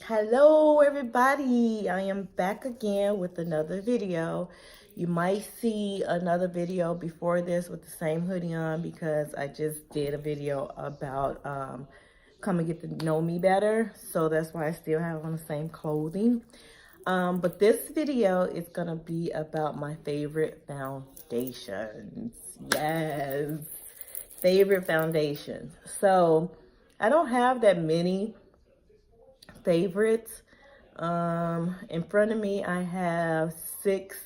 Hello everybody, I am back again with another video. You might see another video before this with the same hoodie on because I just did a video about come and get to know me better. So that's why I still have on the same clothing. But this video is gonna be about my favorite foundations. Yes, favorite foundations. So I don't have that many favorites. In front of me, I have 6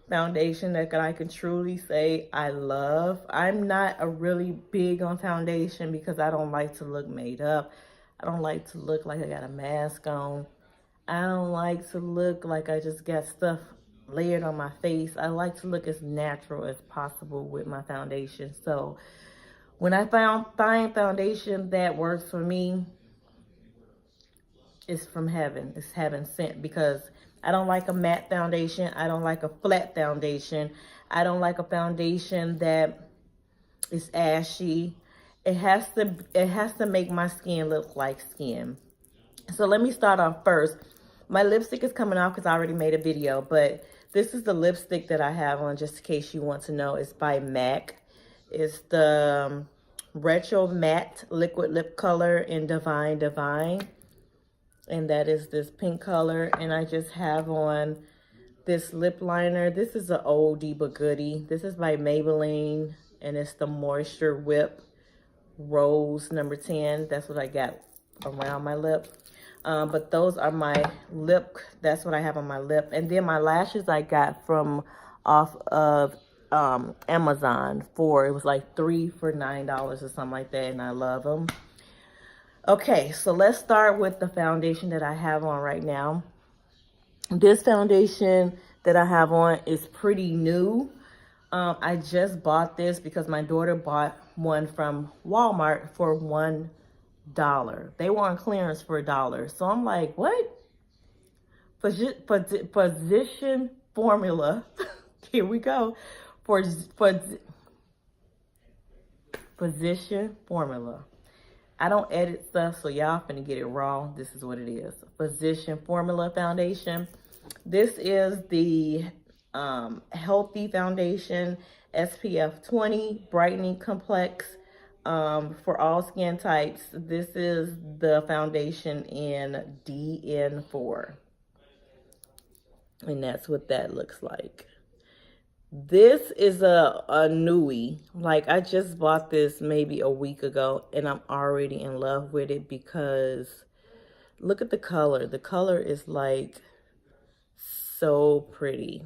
foundation that I can truly say I love. I'm not a really big on foundation because I don't like to look made up. I don't like to look like I got a mask on. I don't like to look like I just got stuff layered on my face. I like to look as natural as possible with my foundation. So when I find foundation that works for me, it's from heaven. It's heaven sent because I don't like a matte foundation. I don't like a flat foundation. I don't like a foundation that is ashy. It has to make my skin look like skin. So let me start off first. My lipstick is coming off because I already made a video, but this is the lipstick that I have on just in case you want to know. It's by MAC. It's the Retro Matte Liquid Lip Color in Divine Divine. And that is this pink color. And I just have on this lip liner. This is an oldie but goodie. This is by Maybelline, and it's the Moisture Whip Rose number 10. That's what I got around my lip. But those are my lip. That's what I have on my lip. And then my lashes I got from off of Amazon for, it was like 3 for $9 or something like that. And I love them. Okay, so let's start with the foundation that I have on right now. This foundation that I have on is pretty new. I just bought this because my daughter bought one from Walmart for $1. They were on clearance for $1. So I'm like, what? Position Formula. Here we go. Position Formula. I don't edit stuff, so y'all finna get it raw. This is what it is. Position Formula Foundation. This is the Healthy Foundation SPF 20 Brightening Complex for all skin types. This is the foundation in DN4. And that's what that looks like. This is a newie. Like, I just bought this maybe a week ago and I'm already in love with it because look at the color. The color is like so pretty.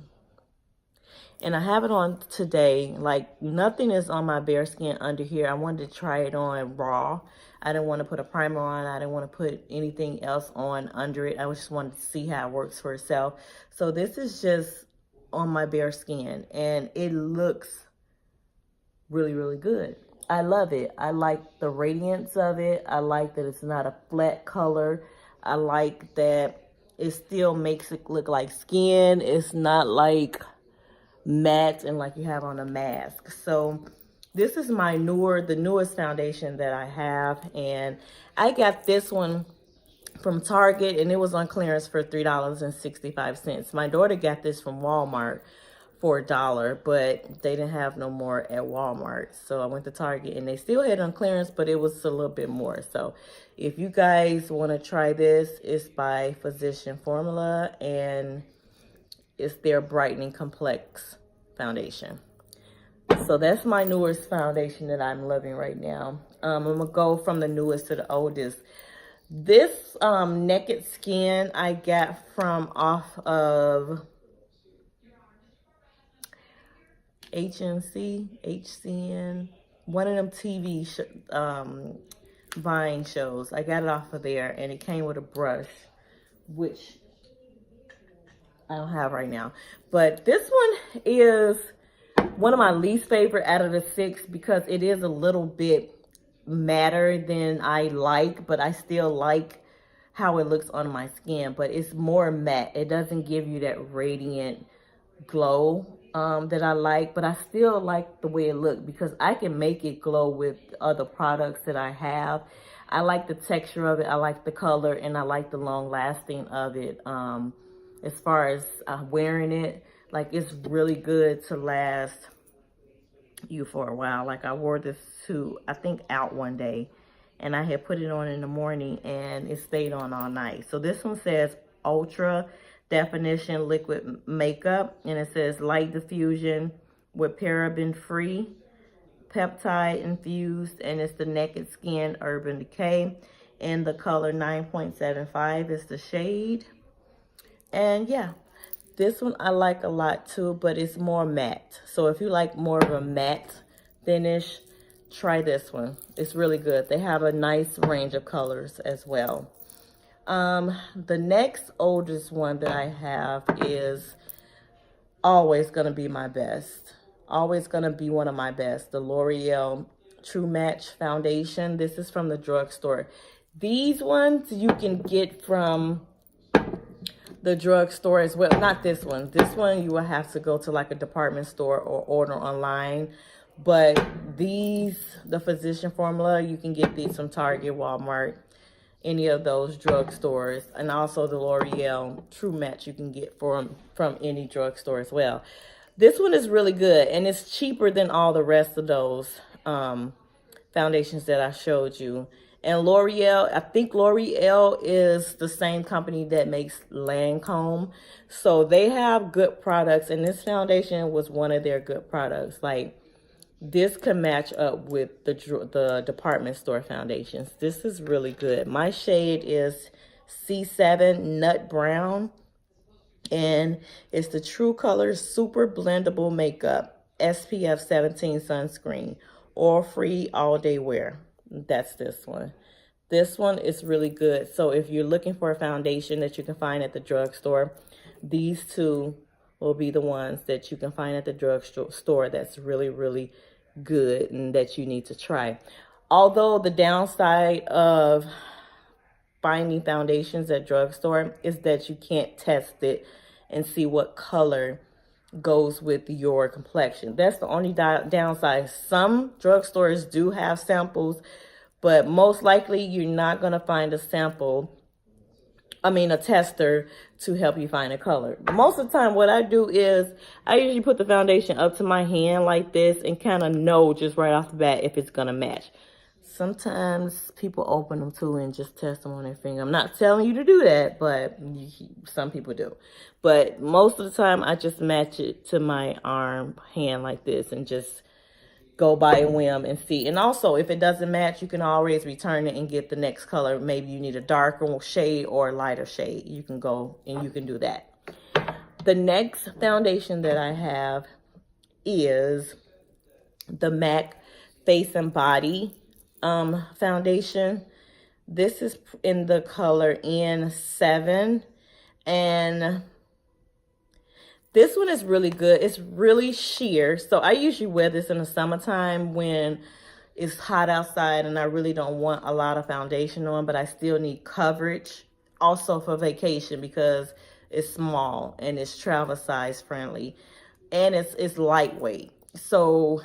And I have it on today. Like, nothing is on my bare skin under here. I wanted to try it on raw. I didn't want to put a primer on. I didn't want to put anything else on under it. I just wanted to see how it works for itself. So this is just on my bare skin and it looks really, really good. I love it. I like the radiance of it. I like that it's not a flat color. I like that it still makes it look like skin. It's not like matte and like you have on a mask. So this is the newest foundation that I have, and I got this one from Target and it was on clearance for $3.65. My daughter got this from Walmart for $1, but they didn't have no more at Walmart. So I went to Target and they still had it on clearance, but it was a little bit more. So if you guys want to try this, it's by Physician Formula and it's their Brightening Complex foundation. So that's my newest foundation that I'm loving right now. I'm gonna go from the newest to the oldest. This Naked Skin I got from off of HCN, one of them TV buying shows. I got it off of there and it came with a brush, which I don't have right now. But this one is one of my least favorite out of the 6 because it is a little bit matter than I like, but I still like how it looks on my skin, but it's more matte. It doesn't give you that radiant glow that I like, but I still like the way it looks because I can make it glow with other products that I have. I like the texture of it. I like the color, and I like the long lasting of it. As far as wearing it, like, it's really good to last you for a while. Like, I wore this to, I think, out one day, and I had put it on in the morning, and it stayed on all night. So this one says Ultra Definition Liquid Makeup, and it says light diffusion with paraben free, peptide infused, and it's the Naked Skin Urban Decay, and the color 9.75 is the shade. And yeah, this one I like a lot too, but it's more matte. So if you like more of a matte finish, try this one. It's really good. They have a nice range of colors as well. The next oldest one that I have is always going to be my best. Always going to be one of my best. The L'Oreal True Match Foundation. This is from the drugstore. These ones you can get from the drugstore as well. Not this one. This one you will have to go to like a department store or order online. But these, the Physician Formula, you can get these from Target, Walmart, any of those drugstores. And also the L'Oreal True Match you can get from any drugstore as well. This one is really good, and it's cheaper than all the rest of those foundations that I showed you. And L'Oreal, I think L'Oreal is the same company that makes Lancome. So they have good products, and this foundation was one of their good products. Like, this can match up with the department store foundations. This is really good. My shade is C7 Nut Brown, and it's the True Colors Super Blendable Makeup SPF 17 Sunscreen, oil-free all-day wear. That's this one. This one is really good. So if you're looking for a foundation that you can find at the drugstore, these two will be the ones that you can find at the drugstore that's really, really good and that you need to try. Although the downside of finding foundations at drugstore is that you can't test it and see what color goes with your complexion. That's the only downside. Some drugstores do have samples, but most likely you're not going to find a tester to help you find a color. Most of the time what I do is I usually put the foundation up to my hand like this and kind of know just right off the bat if it's going to match. Sometimes people open them too and just test them on their finger. I'm not telling you to do that, but some people do. But most of the time, I just match it to my hand like this and just go by a whim and see. And also, if it doesn't match, you can always return it and get the next color. Maybe you need a darker shade or a lighter shade. You can go and you can do that. The next foundation that I have is the MAC Face and Body foundation. This is in the color N7, and this one is really good. It's really sheer. So I usually wear this in the summertime when it's hot outside and I really don't want a lot of foundation on, but I still need coverage. Also for vacation because it's small and it's travel size friendly, and it's lightweight. So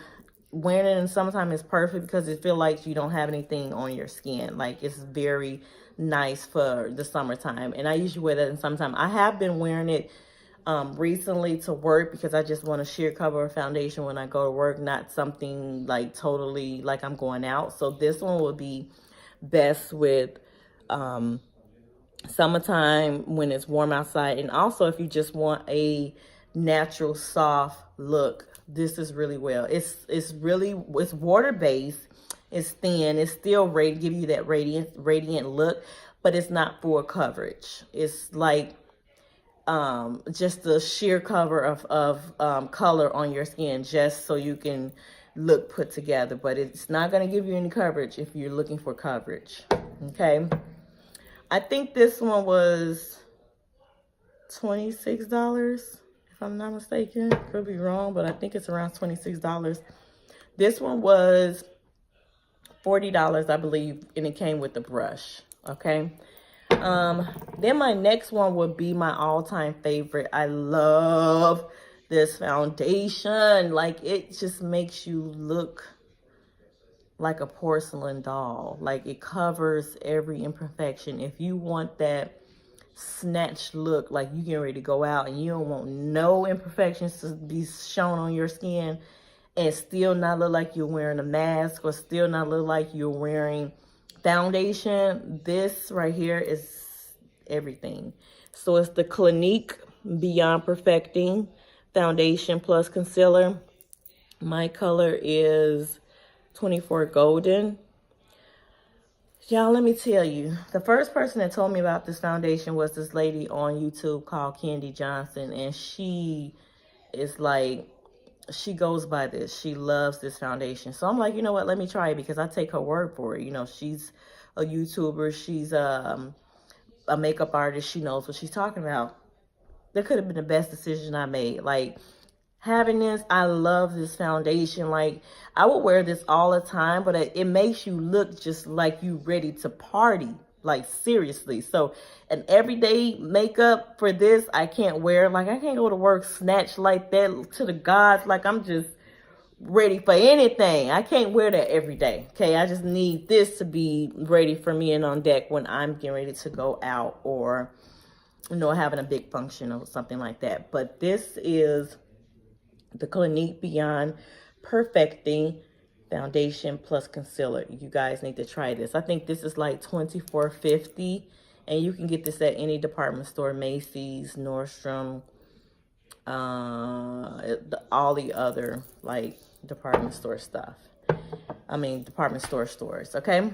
wearing it in summertime is perfect because it feels like you don't have anything on your skin. Like, it's very nice for the summertime, and I usually wear that in summertime. I have been wearing it recently to work because I just want a sheer cover of foundation when I go to work, not something like totally like I'm going out. So this one would be best with summertime when it's warm outside, and also if you just want a natural soft look. This is really well. It's water based. It's thin. It's still give you that radiant look, but it's not full coverage. It's like just the sheer cover of color on your skin, just so you can look put together. But it's not going to give you any coverage if you're looking for coverage. Okay. I think this one was $26. If I'm not mistaken. Could be wrong, but I think it's around $26. This one was $40, I believe, and it came with the brush. Okay. Then my next one would be my all-time favorite. I love this foundation. Like, it just makes you look like a porcelain doll. Like, it covers every imperfection. If you want that snatched look, like you getting ready to go out and you don't want no imperfections to be shown on your skin, and still not look like you're wearing a mask, or still not look like you're wearing foundation, this right here is everything. So it's the Clinique Beyond Perfecting Foundation Plus Concealer. My color is 24 Golden. Y'all, let me tell you, the first person that told me about this foundation was this lady on YouTube called Candy Johnson, and she is like, she goes by this. She loves this foundation. So I'm like, you know what? Let me try it, because I take her word for it. You know, she's a YouTuber. She's a makeup artist. She knows what she's talking about. That could have been the best decision I made. Like, having this, I love this foundation. Like, I would wear this all the time, but it makes you look just like you ready to party. Like, seriously. So, an everyday makeup for this, I can't wear. Like, I can't go to work snatched like that to the gods. Like, I'm just ready for anything. I can't wear that every day. Okay, I just need this to be ready for me and on deck when I'm getting ready to go out, or, you know, having a big function or something like that. But this is the Clinique Beyond Perfecting Foundation Plus Concealer. You guys need to try this. I think this is like $24.50, and you can get this at any department store, Macy's, Nordstrom, all the other like department store stuff. I mean, department store stores, okay?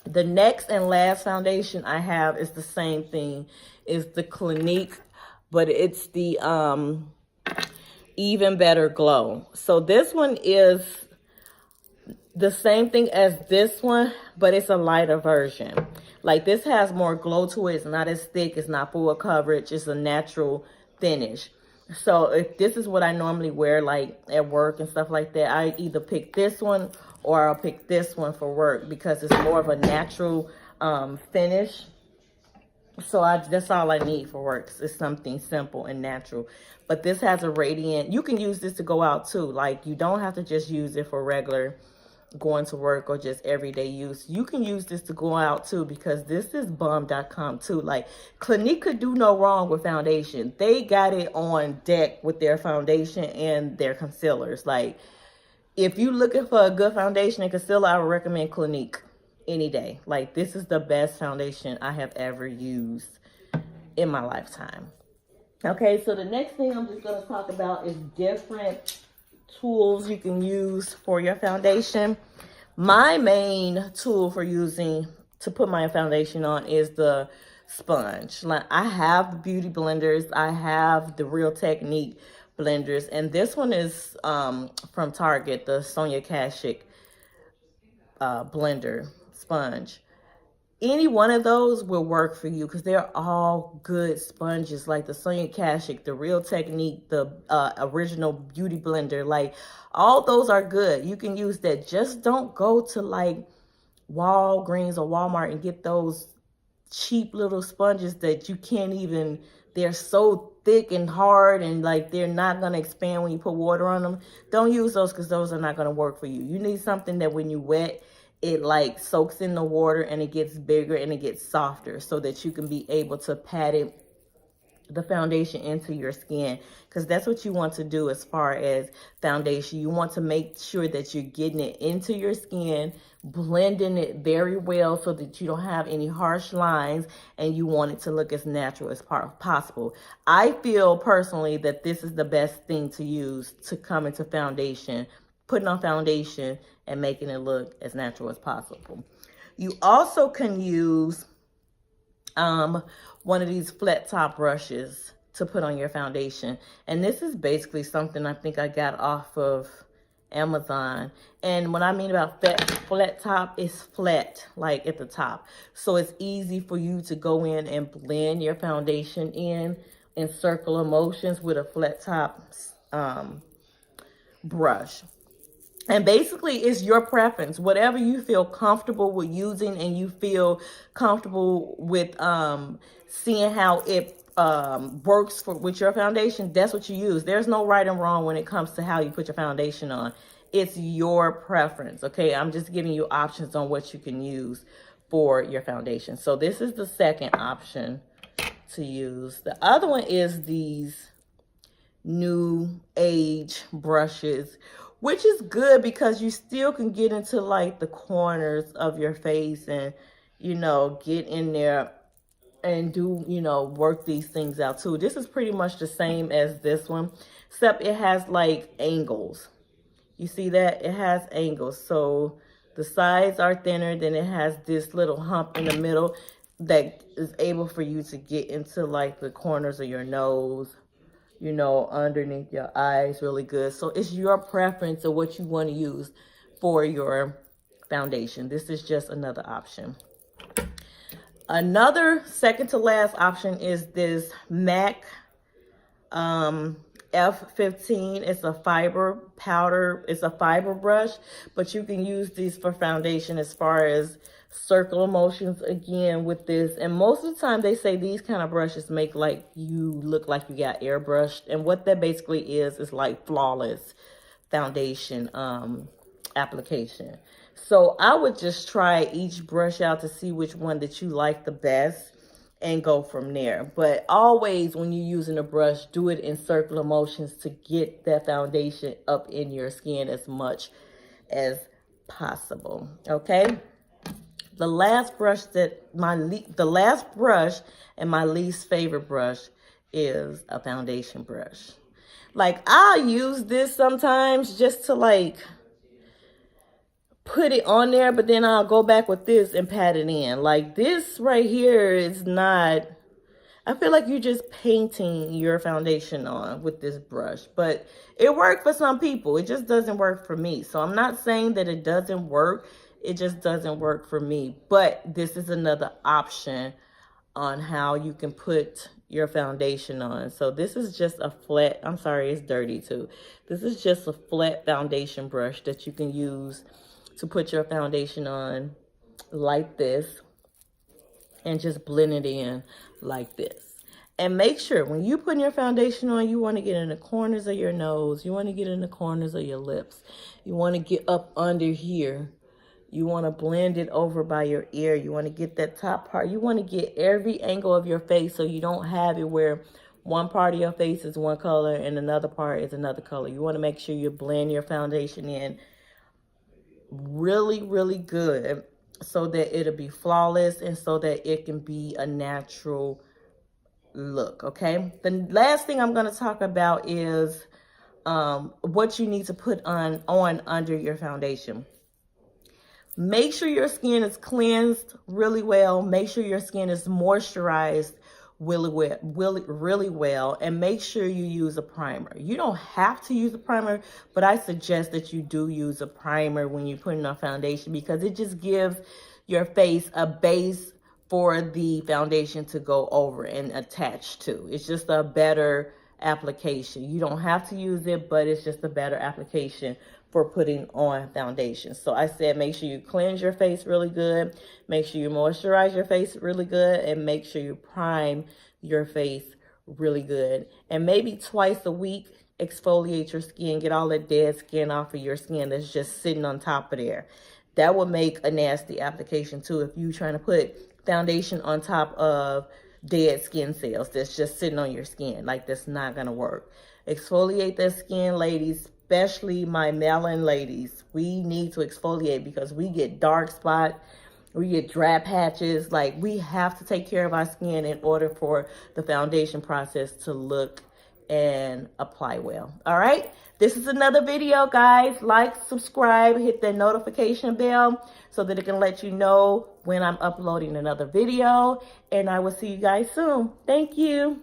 The next and last foundation I have is the same thing. It's the Clinique, but it's the Even Better Glow. So this one is the same thing as this one, but it's a lighter version. Like, this has more glow to it. It's not as thick. It's not full coverage. It's a natural finish. So if this is what I normally wear, like at work and stuff like that, I either pick this one or I'll pick this one for work, because it's more of a natural finish. So that's all I need for work. It's something simple and natural. But this has a radiant. You can use this to go out too. Like, you don't have to just use it for regular going to work or just everyday use. You can use this to go out too, because this is bomb.com too. Like, Clinique could do no wrong with foundation. They got it on deck with their foundation and their concealers. Like, if you're looking for a good foundation and concealer, I would recommend Clinique any day. Like, this is the best foundation I have ever used in my lifetime. Okay, so the next thing I'm just going to talk about is different tools you can use for your foundation. My main tool for using to put my foundation on is the sponge. Like, I have the beauty blenders. I have the Real Technique blenders, and this one is from Target, the Sonia Kashuk blender sponge. Any one of those will work for you, because they're all good sponges. Like the Sonia Kashuk, the Real Technique, the original beauty blender, like, all those are good. You can use that. Just don't go to like Walgreens or Walmart and get those cheap little sponges that you can't even, they're so thick and hard, and like they're not going to expand when you put water on them. Don't use those, because those are not going to work for you. You need something that when you wet, it like soaks in the water and it gets bigger and it gets softer, so that you can be able to pat it, the foundation, into your skin, because that's what you want to do as far as foundation. You want to make sure that you're getting it into your skin, blending it very well so that you don't have any harsh lines, and you want it to look as natural as possible. I feel personally that this is the best thing to use to come into foundation, putting on foundation and making it look as natural as possible. You also can use one of these flat top brushes to put on your foundation. And this is basically something I think I got off of Amazon. And what I mean about flat top is flat, like at the top. So it's easy for you to go in and blend your foundation in circular motions with a flat top brush. And basically, it's your preference. Whatever you feel comfortable with using, and you feel comfortable with seeing how it works with your foundation, that's what you use. There's no right and wrong when it comes to how you put your foundation on. it's your preference, okay? I'm just giving you options on what you can use for your foundation. So this is the second option to use. The other one is these new age brushes, which is good because you still can get into like the corners of your face and, you know, get in there and do, you know, work these things out too. This is pretty much the same as this one, except it has like angles. You see that? It has angles. So the sides are thinner, then it has this little hump in the middle that is able for you to get into like the corners of your nose, you know, underneath your eyes really good. So it's your preference of what you want to use for your foundation. This is just another option. Another second to last option is this MAC F15. It's a fiber powder. It's a fiber brush, but you can use these for foundation as far as circular motions again with this. And most of the time they say these kind of brushes make like you look like you got airbrushed. And what that basically is like flawless foundation application. So I would just try each brush out to see which one that you like the best and go from there. But always when you're using a brush, do it in circular motions to get that foundation up in your skin as much as possible. Okay. The last brush that the last brush and my least favorite brush is a foundation brush. Like I'll use this sometimes just to like put it on there, but then I'll go back with this and pat it in. Like this right here is not, I feel like you're just painting your foundation on with this brush, but it worked for some people. It just doesn't work for me. So I'm not saying that it doesn't work. It just doesn't work for me. But this is another option on how you can put your foundation on. So this is just a flat, I'm sorry, it's dirty too. This is just a flat foundation brush that you can use to put your foundation on like this and just blend it in like this. And make sure when you put your foundation on, you want to get in the corners of your nose. You want to get in the corners of your lips. You want to get up under here. You want to blend it over by your ear. You want to get that top part. You want to get every angle of your face so you don't have it where one part of your face is one color and another part is another color. You want to make sure you blend your foundation in really, really good so that it'll be flawless and so that it can be a natural look. Okay. The last thing I'm going to talk about is what you need to put on under your foundation. Make sure your skin is cleansed really well. Make sure your skin is moisturized really well, and make sure you use a primer. You don't have to use a primer, but I suggest that you do use a primer when you're putting on foundation because it just gives your face a base for the foundation to go over and attach to. It's just a better application. You don't have to use it, but it's just a better application for putting on foundation. So I said make sure you cleanse your face really good, make sure you moisturize your face really good, and make sure you prime your face really good. And maybe twice a week, exfoliate your skin, get all that dead skin off of your skin that's just sitting on top of there. That would make a nasty application too if you're trying to put foundation on top of dead skin cells that's just sitting on your skin. Like, that's not gonna work. Exfoliate that skin, ladies, especially my melon ladies. We need to exfoliate because we get dark spots, we get dry patches. Like, we have to take care of our skin in order for the foundation process to look and apply well. All right, this is another video, guys. Like, subscribe, hit that notification bell so that it can let you know when I'm uploading another video, and I will see you guys soon. Thank you.